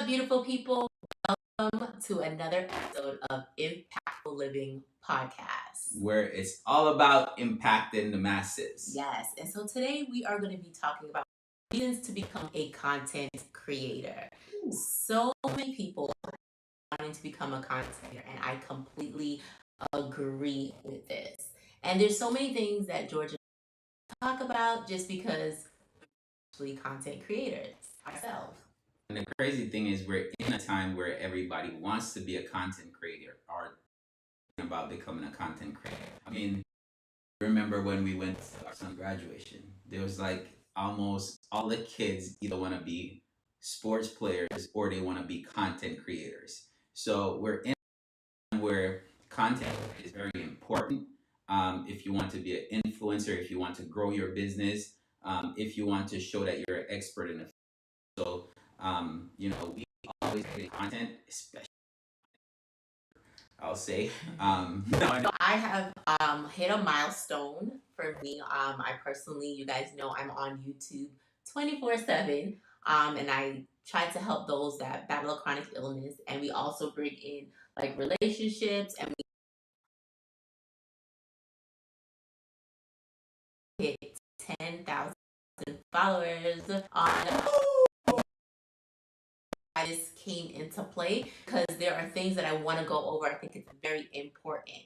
up, beautiful people? Welcome to another episode of Impactful Living Podcast, where it's all about impacting the masses. Yes, and so today we are going to be talking about reasons to become a content creator. So many people are wanting to become a content creator, and I completely agree with this. And there's so many things that Georgia talk about just because we're actually content creators ourselves. And the crazy thing is, we're in a time where everybody wants to be a content creator or thinking about becoming a content creator. I mean, remember when we went to our son's graduation, there was like almost all the kids either want to be sports players or they want to be content creators. So we're in a time where content is very important. If you want to be an influencer, if you want to grow your business, if you want to show that you're an expert in a field. So, we always create content, especially, I'll say. I have hit a milestone for me. I personally, you guys know I'm on YouTube 24/7. And I try to help those that battle a chronic illness. And we also bring in like relationships, and we hit 10,000 followers on. I just came into play because there are things that I want to go over. I think it's very important.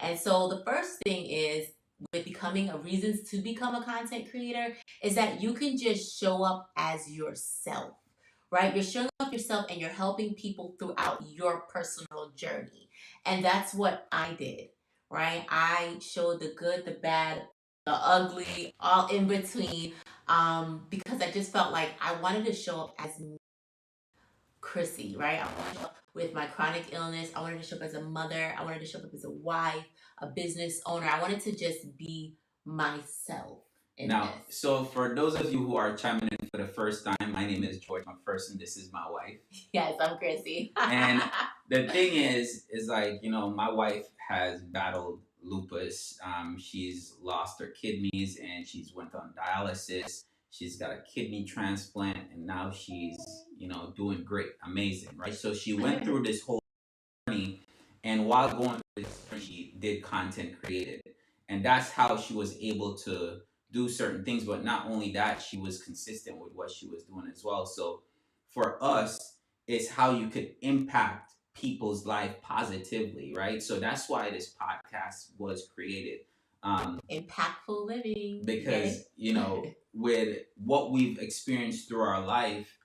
And so the first thing is with becoming a reasons to become a content creator is that you can just show up as yourself, right? You're showing up yourself and you're helping people throughout your personal journey. And that's what I did, right? I showed the good, the bad, the ugly, all in between, because I just felt like I wanted to show up as Chrissy, right? I wanted to show up with my chronic illness. I wanted to show up as a mother. I wanted to show up as a wife, a business owner. I wanted to just be myself. So for those of you who are chiming in for the first time, my name is George McPherson. This is my wife. Yes, I'm Chrissy. And the thing is like, my wife has battled lupus. She's lost her kidneys and she's went on dialysis. She's got a kidney transplant and now she's, doing great, amazing, right? So she went through this whole journey, and while going through this journey, she did content created. And that's how she was able to do certain things. But not only that, she was consistent with what she was doing as well. So for us, it's how you could impact people's life positively, right? So that's why this podcast was created. Impactful living. Because, with what we've experienced through our life,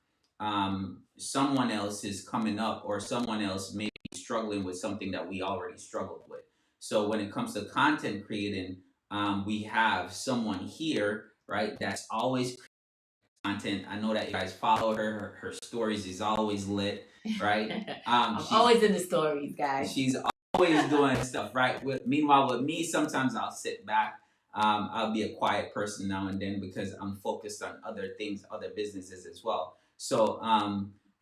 someone else is coming up or someone else may be struggling with something that we already struggled with. So when it comes to content creating, we have someone here, right, that's always content. I know that you guys follow her. Her stories is always lit, right? I'm always in the stories, guys. She's always doing stuff, right? Meanwhile, with me, sometimes I'll sit back. I'll be a quiet person now and then because I'm focused on other things, other businesses as well. So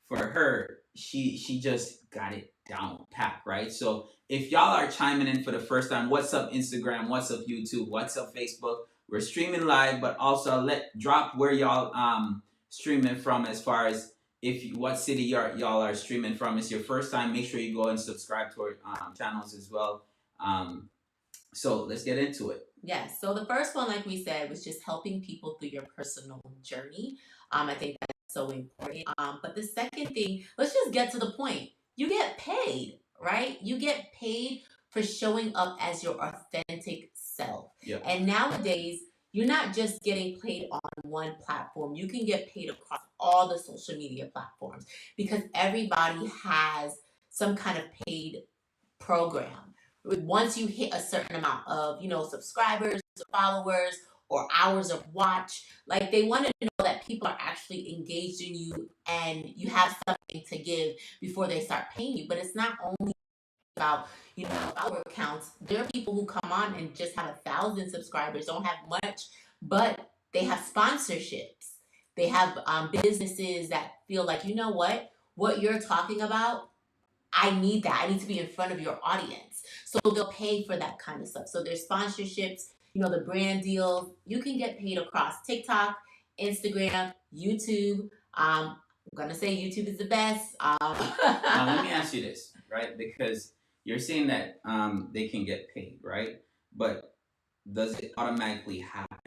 for her, she just got it down pat, right? So if y'all are chiming in for the first time, what's up Instagram, what's up YouTube, what's up Facebook? We're streaming live, but also drop where y'all streaming from as far as what city y'all are streaming from. It's your first time, make sure you go and subscribe to our channels as well. So let's get into it. Yes. So the first one, like we said, was just helping people through your personal journey. I think that's so important. But the second thing, let's just get to the point. You get paid, right? You get paid for showing up as your authentic self. Yep. And nowadays, you're not just getting paid on one platform. You can get paid across all the social media platforms because everybody has some kind of paid program. Once you hit a certain amount of, subscribers, followers, or hours of watch, like they want to know that people are actually engaged in you and you have something to give before they start paying you. But it's not only about, follower counts. There are people who come on and just have 1,000 subscribers, don't have much, but they have sponsorships. They have businesses that feel like, you know what you're talking about, I need that. I need to be in front of your audience. So they'll pay for that kind of stuff. So there's sponsorships, the brand deals. You can get paid across TikTok, Instagram, YouTube. I'm gonna say YouTube is the best. Now let me ask you this, right? Because you're saying that they can get paid, right? But does it automatically happen?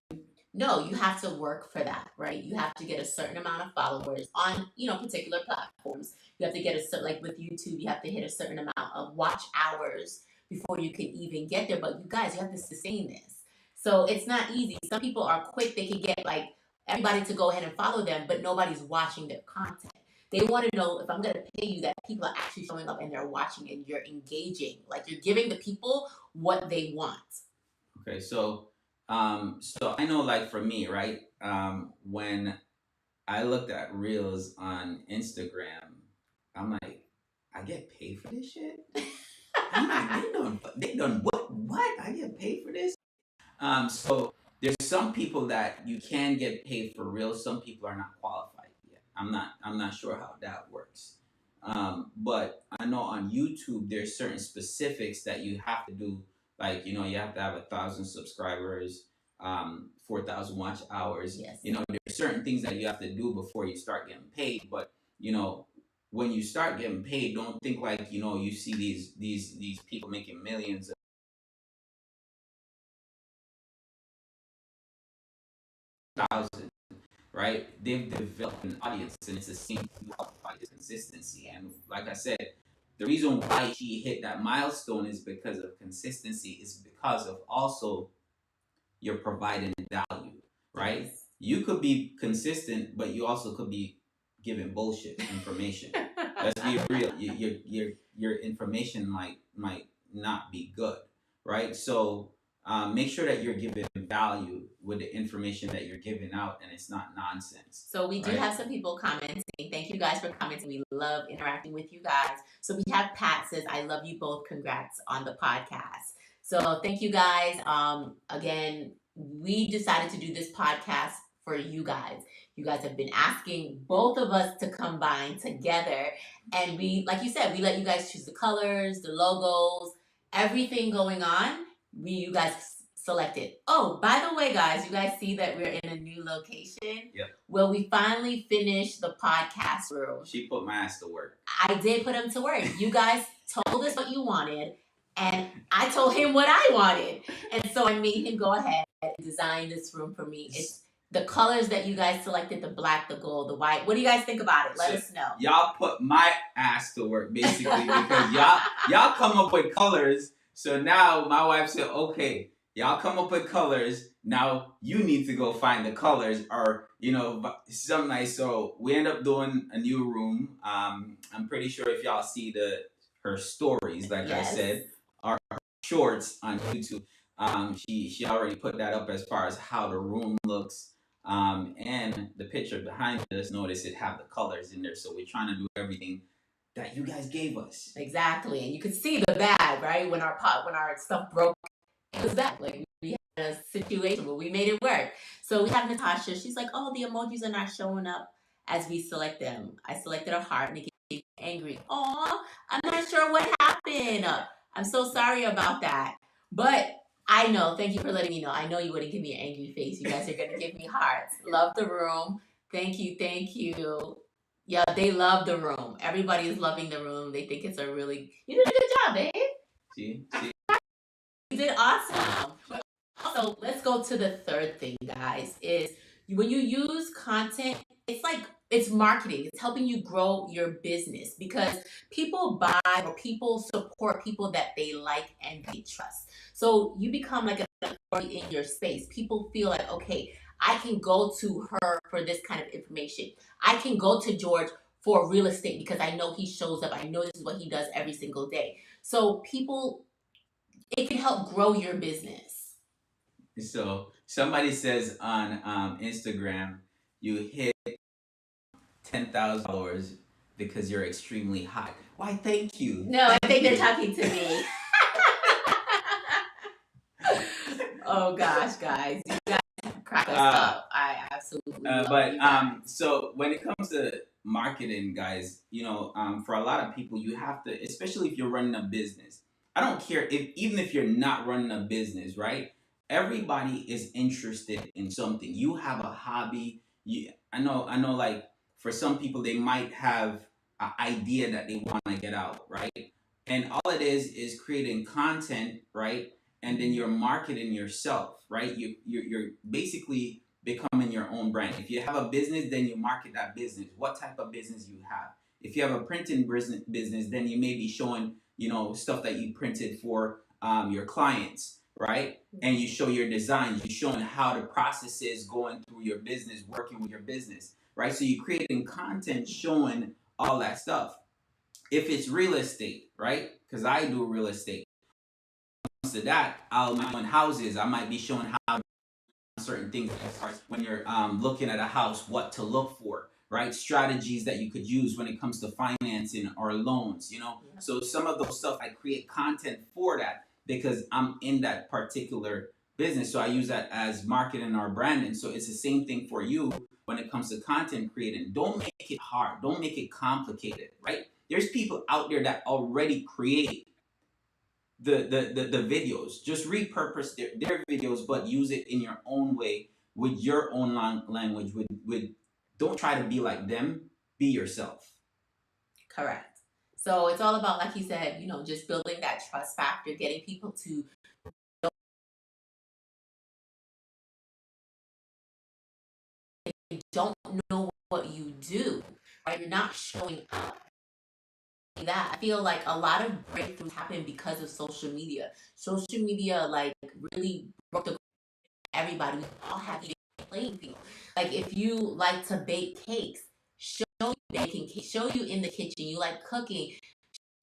No, you have to work for that, right? You have to get a certain amount of followers on, particular platforms. You have to get a certain, like with YouTube, you have to hit a certain amount of watch hours before you can even get there. But you guys, you have to sustain this. So it's not easy. Some people are quick. They can get like everybody to go ahead and follow them, but nobody's watching their content. They want to know if I'm going to pay you that people are actually showing up and they're watching and you're engaging. Like you're giving the people what they want. Okay, so I know, like for me, right? When I looked at reels on Instagram, I'm like, I get paid for this shit. I'm like, they done what? I get paid for this? So there's some people that you can get paid for real. Some people are not qualified yet. I'm not sure how that works. But I know on YouTube there's certain specifics that you have to do. Like you have to have 1,000 subscribers, 4,000 watch hours. Yes. There's certain things that you have to do before you start getting paid. But when you start getting paid, don't think like you see these people making millions. Thousands, right? They've developed an audience, and it's the same thing by this consistency. And like I said, the reason why she hit that milestone is because of consistency. Is because of also you're providing value, right? Yes. You could be consistent, but you also could be giving bullshit information. Let's be real. Your information might not be good, right? So make sure that you're giving value with the information that you're giving out, and it's not nonsense. So we do have some people commenting. Thank you guys for commenting. We love interacting with you guys. So we have Pat says, I love you both. Congrats on the podcast. So thank you guys. Again, we decided to do this podcast for you guys. You guys have been asking both of us to combine together. And we, like you said, we let you guys choose the colors, the logos, everything going on. You guys selected. Oh, by the way, guys, you guys see that we're in a new location? Yep. Well, we finally finished the podcast room. She put my ass to work. I did put him to work. You guys told us what you wanted, and I told him what I wanted. And so I made him go ahead and design this room for me. It's the colors that you guys selected, the black, the gold, the white. What do you guys think about it? Let us know. Y'all put my ass to work, basically, because y'all come up with colors. So now my wife said, okay, y'all come up with colors. Now you need to go find the colors, or something nice. So we end up doing a new room. I'm pretty sure if y'all see her stories, like Yes. I said, our shorts on YouTube, she already put that up as far as how the room looks. And the picture behind us, notice it have the colors in there. So we're trying to do everything that you guys gave us. Exactly. And you could see the bag, right? When our stuff broke, it was that. Like we had a situation where we made it work. So we have Natasha. She's like, oh, the emojis are not showing up as we select them. I selected a heart and it gave me angry. Aw, I'm not sure what happened. I'm so sorry about that. But I know. Thank you for letting me know. I know you wouldn't give me an angry face. You guys are going to give me hearts. Love the room. Thank you. Thank you. Yeah, they love the room. Everybody is loving the room. They think it's a really... You did a good job, babe. See? You did awesome. But also, let's go to the third thing, guys, is when you use content, it's marketing. It's helping you grow your business because people buy or people support people that they like and they trust. So you become like an authority in your space. People feel like, okay, I can go to her for this kind of information. I can go to George for real estate because I know he shows up. I know this is what he does every single day. So it can help grow your business. So somebody says on Instagram, you hit 10,000 followers because you're extremely hot. Why, thank you. No, I think they're talking to me. Oh gosh, guys. You guys crack us up. I absolutely love you guys. So when it comes to marketing, guys, for a lot of people, you have to, especially if you're running a business. I don't care even if you're not running a business, right? Everybody is interested in something. You have a hobby. I know like For some people, they might have an idea that they want to get out, right? And all it is creating content, right? And then you're marketing yourself, right? You're basically becoming your own brand. If you have a business, then you market that business. What type of business you have? If you have a printing business, then you may be showing, stuff that you printed for your clients, right? And you show your designs, you're showing how the process is going through your business, working with your business, right? So you're creating content showing all that stuff. If it's real estate, right? Because I do real estate. When it comes to that, I'll be showing houses. I might be showing how certain things as far as when you're looking at a house, what to look for, right? Strategies that you could use when it comes to financing or loans, Yeah. So some of those stuff, I create content for that because I'm in that particular business. So I use that as marketing or branding. So it's the same thing for you when it comes to content creating. Don't make it hard. Don't make it complicated, right? There's people out there that already create the videos. Just repurpose their videos, but use it in your own way with your own language. With don't try to be like them. Be yourself. Correct. So it's all about, like you said, just building that trust factor, getting people to don't know what you do, right? You're not showing up. That I feel like a lot of breakthroughs happen because of social media. Social media like really broke the everybody. We all have even playing field. Like if you like to bake cakes, show you baking cakes, show you in the kitchen. You like cooking,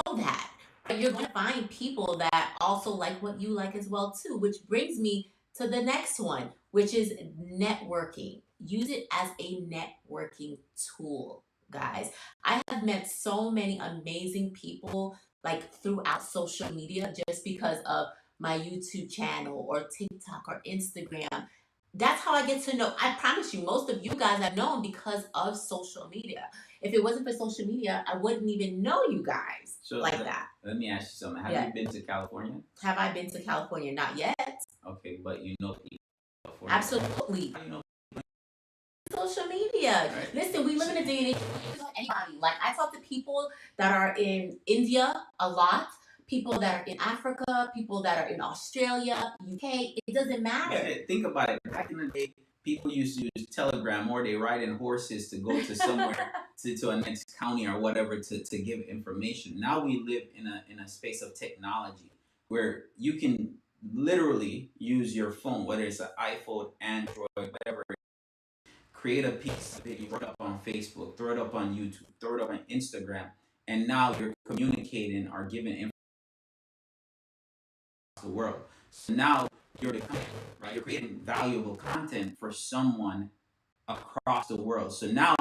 show that. But you're going to find people that also like what you like as well too. Which brings me to the next one, which is networking. Use it as a networking tool, guys. I have met so many amazing people like throughout social media just because of my YouTube channel or TikTok or Instagram. That's how I get to know. I promise you, most of you guys I've known because of social media. If it wasn't for social media, I wouldn't even know you guys So like that. Let me ask you something. Have Yeah. you been to California? Have I been to California? Not yet. Okay, but you know people in California. Absolutely. How do you know? Social media. Right. Listen, we live in a day and age. Anybody. Like I talk to people that are in India a lot, people that are in Africa, people that are in Australia, UK. It doesn't matter. Yeah, think about it. Back in the day, people used to use Telegram or they ride in horses to go to somewhere to a next county or whatever to give information. Now we live in a space of technology where you can literally use your phone, whether it's an iPhone, Android, whatever, create a piece of video, throw it up on Facebook, throw it up on YouTube, throw it up on Instagram, and now you're communicating or giving information to the world. So now you're becoming, right? You're creating valuable content for someone across the world. So now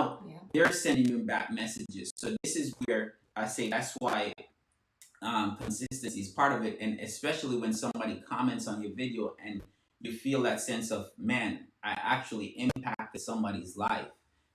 they're sending you back messages. So this is where I say that's why consistency is part of it, and especially when somebody comments on your video and you feel that sense of, man, I actually impacted somebody's life,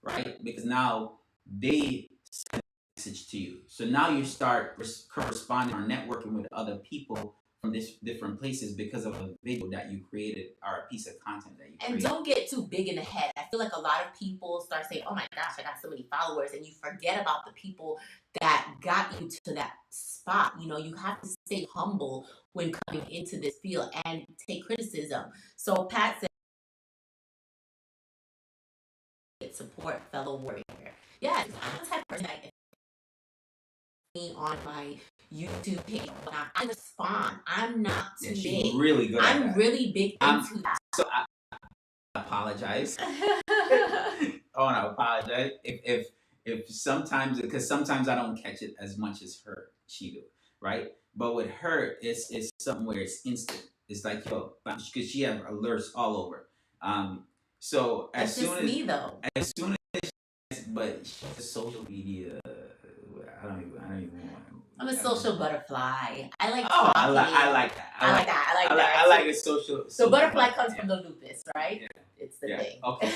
right? Because now they send a message to you. So now you start corresponding or networking with other people from this different places because of a video that you created or a piece of content that you created. And don't get too big in the head. I feel like a lot of people start saying, oh my gosh, I got so many followers, and you forget about the people that got you to that spot. You have to stay humble when coming into this field and take criticism. So Pat said, support fellow warrior. Yes, I'm the type of person that me on my YouTube page. I respond. I'm not too big. Really good. I'm really big into that. So I apologize. I want to apologize if sometimes, because sometimes I don't catch it as much as she do, right? But with her, it's something where it's instant. It's like, yo, because she have alerts all over. So as soon as me though. As soon as, but social media, I don't even want to. I'm a social butterfly. I like. Oh, I like that. I like that. I like a social. So butterfly comes from the lupus, right? Yeah. It's the thing. Okay.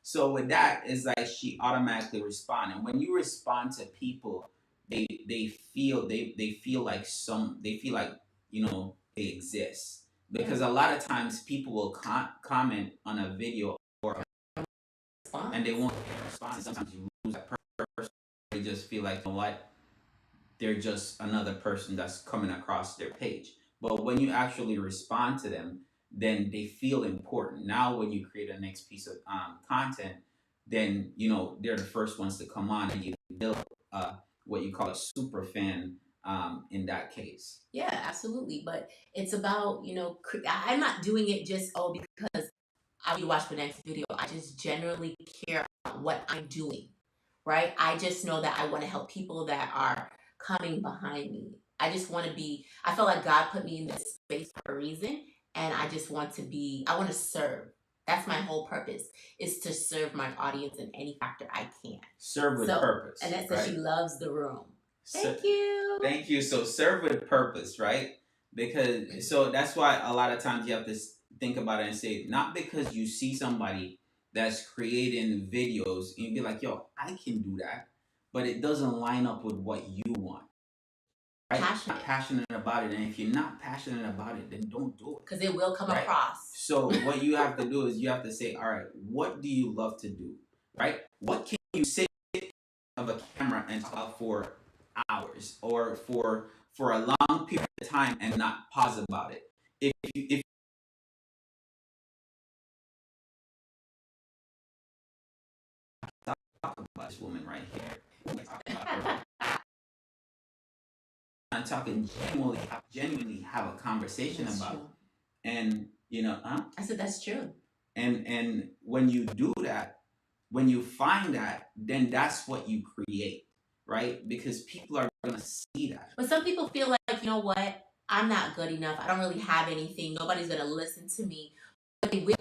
So with that, it's like she automatically respond, and when you respond to people, they feel like they exist, because a lot of times people will comment on a video or response. And they won't get a response. Sometimes you lose that person. They just feel like, you know what? They're just another person that's coming across their page. But when you actually respond to them, then they feel important. Now, when you create a next piece of content, then they're the first ones to come on, and you build what you call a super fan in that case. Yeah, absolutely. But it's about, I'm not doing it just, because I will watch the next video. I just generally care about what I'm doing, right? I just know that I want to help people that are coming behind me. I feel like God put me in this space for a reason, and I want to serve. That's my whole purpose, is to serve my audience in any factor I can. Serve with purpose. And that's that she loves the room. Thank you. Thank you. So serve with purpose, right? Because so that's why a lot of times you have to think about it and say, not because you see somebody that's creating videos and you be like, yo, I can do that, but it doesn't line up with what you want. Right? Passionate about it, and if you're not passionate about it, then don't do it. Because it will come across. So what you have to do is you have to say, all right, what do you love to do? Right? What can you sit of a camera and talk for hours or for a long period of time and not pause about it? If talk about this woman right here, I'm talking genuinely have a conversation that's about true. And I said that's true. And when you do that, when you find that, then that's what you create, right? Because people are going to see that. But some people feel like, you know what? I'm not good enough. I don't really have anything. Nobody's going to listen to me. But they will.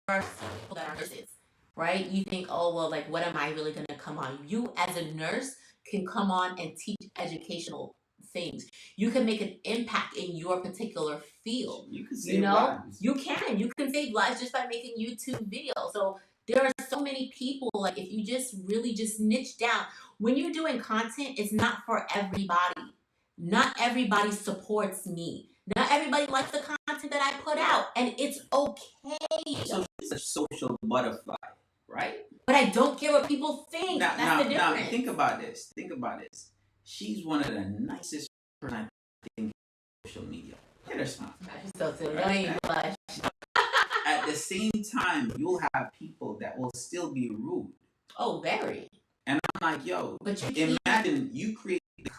First, people that are nurses, right? You think, oh, well, like, what am I really going to come on? You, as a nurse, can come on and teach educational things. You can make an impact in your particular field. You can save lives. You can save lives just by making YouTube videos. So there are so many people, like, if you just really just niche down, when you're doing content, it's not for everybody. Not everybody supports me. Not everybody likes the content that I put out, and it's okay. So she's a social butterfly, right? But I don't care what people think. That's the difference. Now, think about this. Think about this. She's one of the nicest person I think on social media. Look at her smile. She's so silly. Don't even blush. At the same time, you'll have people that will still be rude. Oh, very. And I'm like, yo, but imagine you create the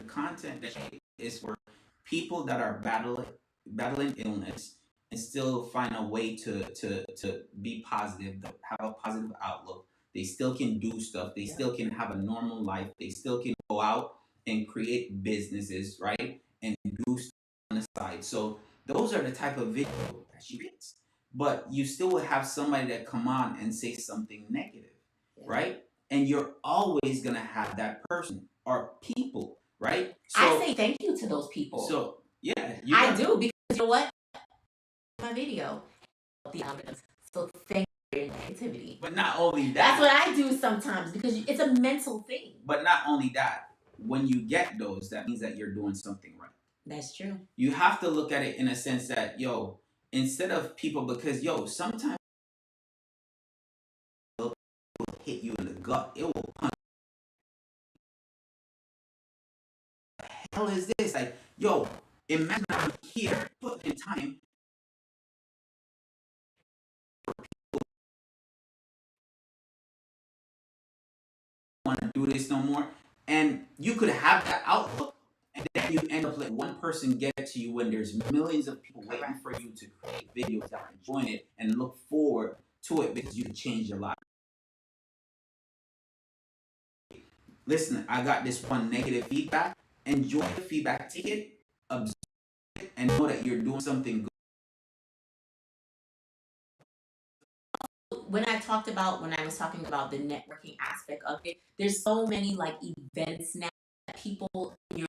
content that is for people that are battling illness and still find a way to be positive, to have a positive outlook. They still can do stuff. They still can have a normal life. They still can go out and create businesses, right? And do stuff on the side. So those are the type of video that she gets. But you still will have somebody that come on and say something negative, right? And you're always going to have that person or people, right? So, I say thank you to those people. So, yeah. I do, because you know what? My video. The algorithms. So thank you for your negativity. But not only that. That's what I do sometimes, because it's a mental thing. But not only that. When you get those, that means that you're doing something right. That's true. You have to look at it in a sense that, yo, instead of people, because, yo, sometimes it will hit you in the gut. It will punch. What the hell is this? Like, yo, imagine I'm here, put in time. Want to do this no more, and you could have that outlook, and then you end up letting one person get to you when there's millions of people waiting for you to create videos that are enjoying it and look forward to it because you can change your life. Listen, I got this one negative feedback. Enjoy the feedback, take it, observe it, and know that you're doing something good. When I was talking about the networking aspect of it, there's so many like events now that people in your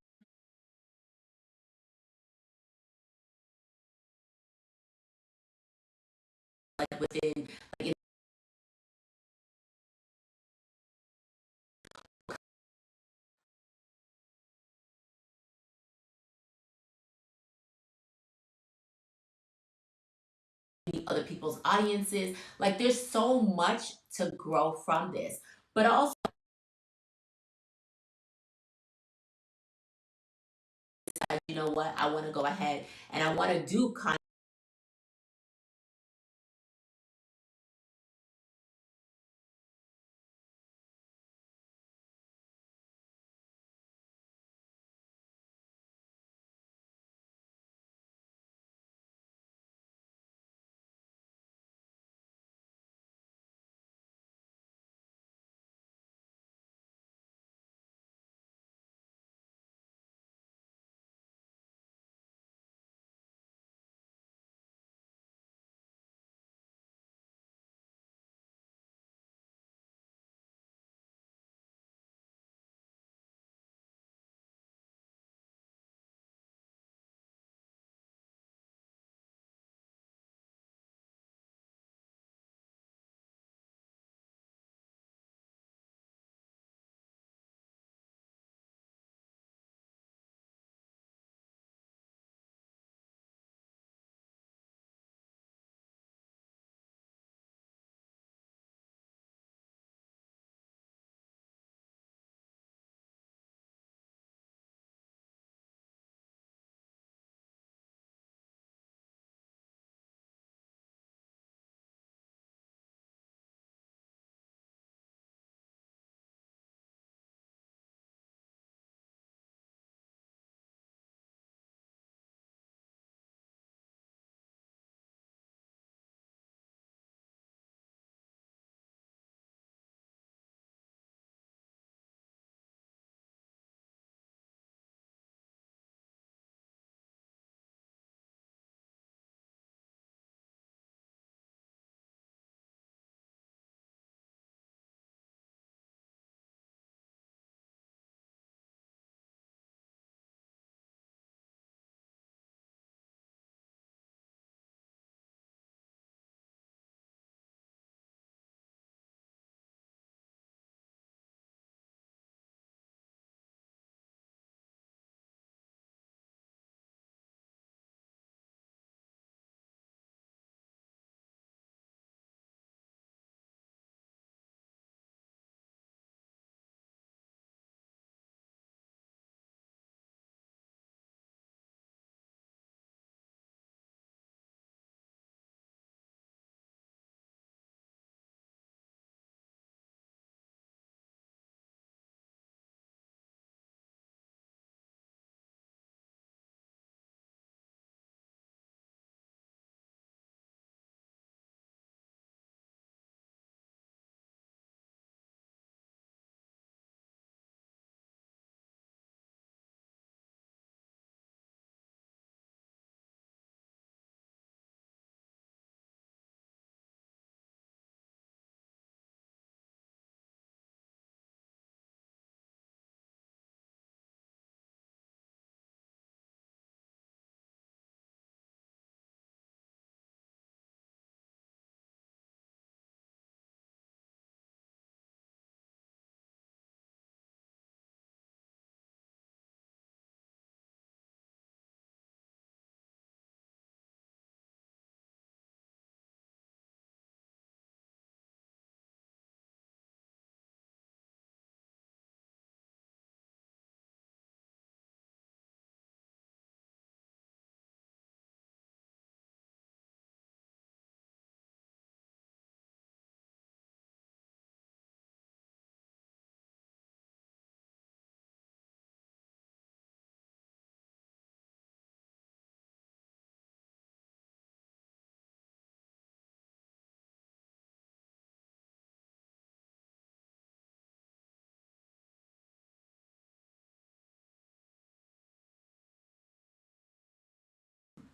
like within like other people's audiences. Like there's so much to grow from this. But also, you know what? I want to go ahead and I want to do content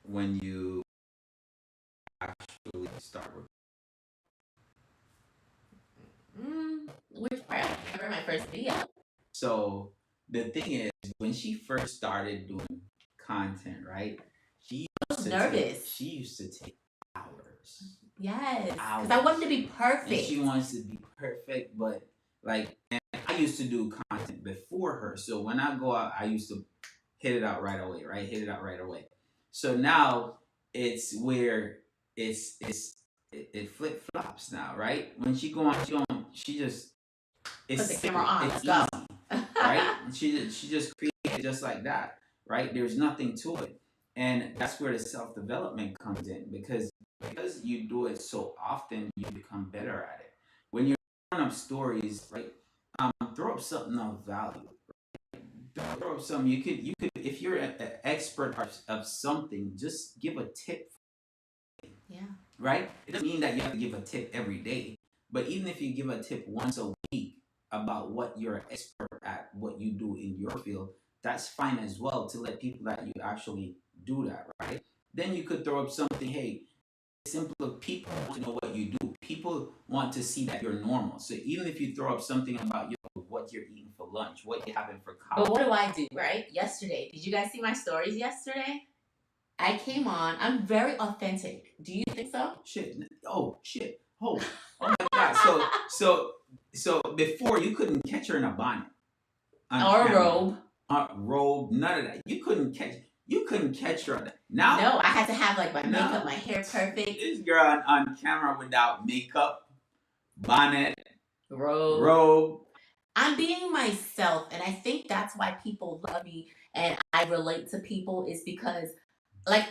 when you actually start with. which part? I remember my first video. So the thing is, when she first started doing content, right? She I was nervous. she used to take hours. Yes, because Hours. I wanted to be perfect. And she wants to be perfect, but like, and I used to do content before her. So when I go out, I used to hit it out right away, right? Hit it out right away. So now it's where it flip flops now, right? When she go on, she just it's Put the camera simple, on. it's Let's go. easy, right? She just creates it just like that, right? There's nothing to it, and that's where the self development comes in because you do it so often, you become better at it. When you're throwing up stories, right? Throw up something of value. Throw up something you could if you're an expert of something, just give a tip. Yeah. Right? It doesn't mean that you have to give a tip every day, but even if you give a tip once a week about what you're an expert at, what you do in your field, that's fine as well to let people that you actually do that, right? Then you could throw up something, hey, simple people want to know what you do. People want to see that you're normal. So even if you throw up something about what you're eating for lunch, what you're having for coffee. But what do I do, right? Yesterday, did you guys see my stories yesterday? I came on. I'm very authentic. Do you think so? Shit. Oh shit. Oh my god. So before you couldn't catch her in a bonnet. Or a robe. Robe, none of that. You couldn't catch her on that. Now no, I had to have like my makeup, my hair perfect. This girl on camera without makeup, bonnet, robe. I'm being myself, and I think that's why people love me and I relate to people is because like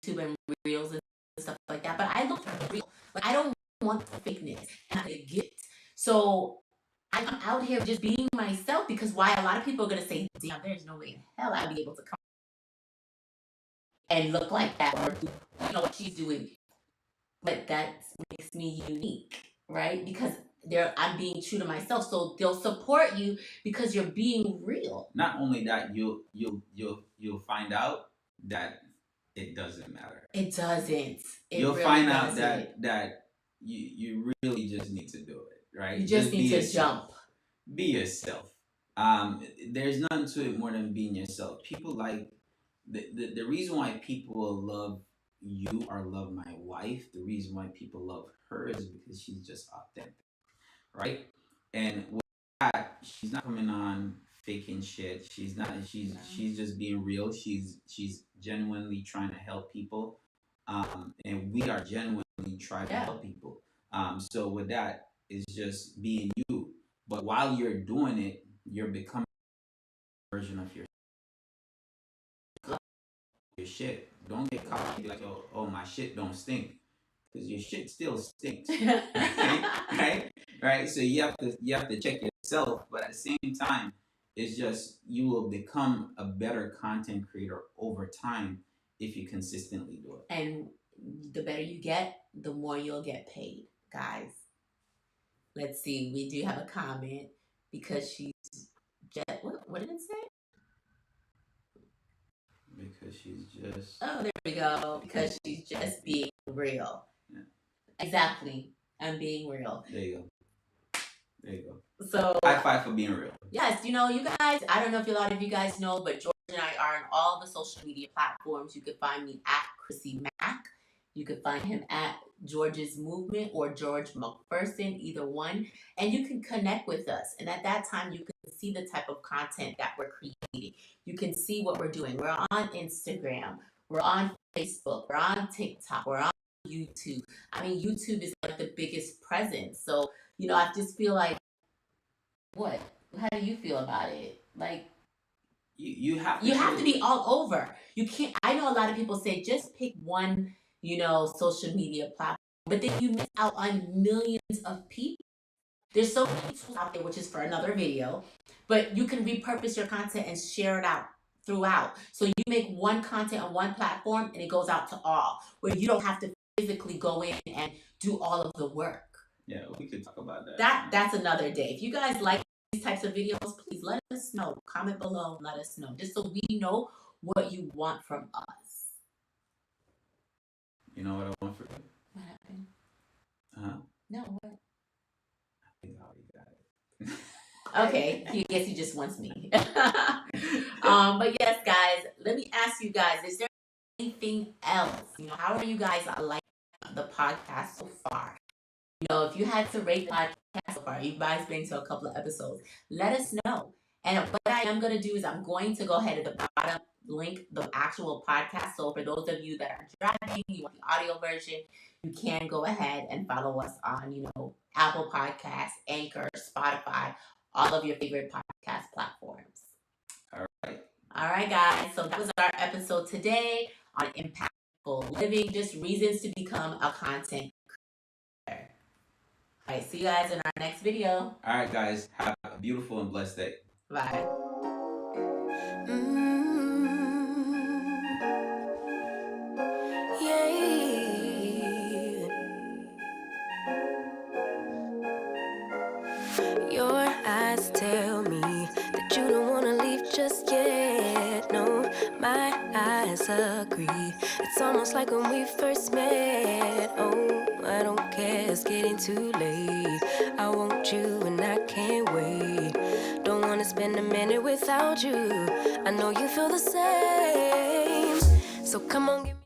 YouTube and reels and stuff like that, but I look real. Like I don't want the fakeness and I get it. So I'm out here just being myself because why a lot of people are gonna say, damn, there's no way in hell I'd be able to come and look like that or do what she's doing. But that makes me unique, right? Because I'm being true to myself. So they'll support you because you're being real. Not only that, you'll find out that it doesn't matter. It doesn't. You'll really find out that you really just need to do it, right? You just need to jump. Be yourself. There's nothing to it more than being yourself. People like the reason why people love you or love my wife, the reason why people love her is because she's just authentic, right? And with that, she's not coming on faking shit. She's not. She's just being real. She's genuinely trying to help people, and we are genuinely trying to help people. So with that, it's just being you. But while you're doing it, you're becoming a version of your shit. Don't get caught and be like, oh, my shit don't stink, because your shit still stinks, right? So you have to check yourself, but at the same time, it's just you will become a better content creator over time if you consistently do it. And the better you get, the more you'll get paid, guys. Let's see. We do have a comment because she's just what did it say? Because she's just... Oh, there we go. Because she's just being real. Yeah. Exactly. I'm being real. There you go. So high five for being real. Yes, you guys, I don't know if a lot of you guys know, but George and I are on all the social media platforms. You can find me at Chrissy Mack. You can find him at George's Movement or George McPherson, either one. And you can connect with us. And at that time, you can see the type of content that we're creating. You can see what we're doing. We're on Instagram. We're on Facebook. We're on TikTok. We're on YouTube. I mean, YouTube is like the biggest presence. So, I just feel like, what? How do you feel about it? Like, you have to be all over. You can't. I know a lot of people say just pick one, social media platform, but then you miss out on millions of people. There's so many tools out there, which is for another video, but you can repurpose your content and share it out throughout. So you make one content on one platform and it goes out to all, where you don't have to physically go in and do all of the work. Yeah, we could talk about that. That's another day. If you guys like these types of videos, please let us know. Comment below, let us know, just so we know what you want from us. You know what I want for you? What happened? No, what? I think I already got it. Okay, I guess he just wants me. But yes, guys, let me ask you guys, is there anything else? How are you guys liking the podcast so far? If you had to rate the podcast so far, you guys been to a couple of episodes, let us know. And what I am going to do is I'm going to go ahead at the bottom link the actual podcast. So for those of you that are driving, you want the audio version, you can go ahead and follow us on, Apple Podcasts, Anchor, Spotify, all of your favorite podcast platforms. All right. All right, guys. So that was our episode today on impactful living, just reasons to become a content creator. All right, see you guys in our next video. All right, guys. Have a beautiful and blessed day. Bye. Your eyes tell me that you don't wanna leave just yet. No, my eyes agree. It's almost like when we first met. Oh, I don't care, it's getting too late. I want you and I can't wait. Don't wanna spend a minute without you. I know you feel the same. So come on, give me